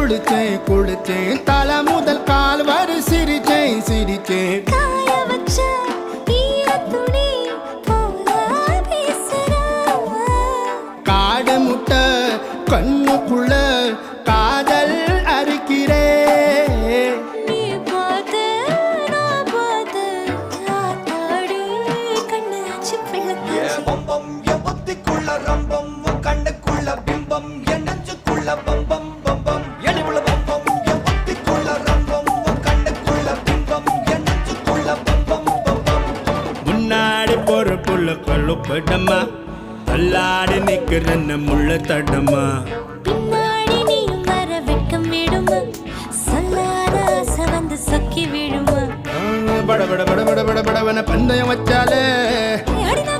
குளிச்சேன் குளிச்சேன் தலை முதல் கால் வரை சிரிச்சேன் சிரிச்சேன் காய வச்ச ஈரத்துணி போல பேசுறா. காடு முட்டை கண்ணுக்குள்ள காதல் அறுக்கிறே நீ பார்த்து நான் பார்த்து ஆத்தாடி கண்ணாச்சு பிள்ளத்தாச்சு. பம்பம் என் புத்திக்குள்ள ரம்பம் உன் கண்ணுக்குள்ள பிம்பம் என் நெஞ்சுக்குள்ள பம்பம் பம்பம் எளிவுள்ள பம்பம் என் புத்திக்குள்ள ரம்பம் உன் கண்ணுக்குள்ள பிம்பம் என் நெஞ்சுக்குள்ள பம்பம் பம்பம். முன்னாடி போற புள்ள கழுப்படமா தள்ளாடி நிக்கிறன்ன முள்ள தடமா பின்னாடி நீயும் வர வெட்கம் விடுமா சொல்லாத ஆசை வந்து சொக்கி விழுமா. பட பட பட பட பட படவன பந்தயம் வச்சாலே அடினா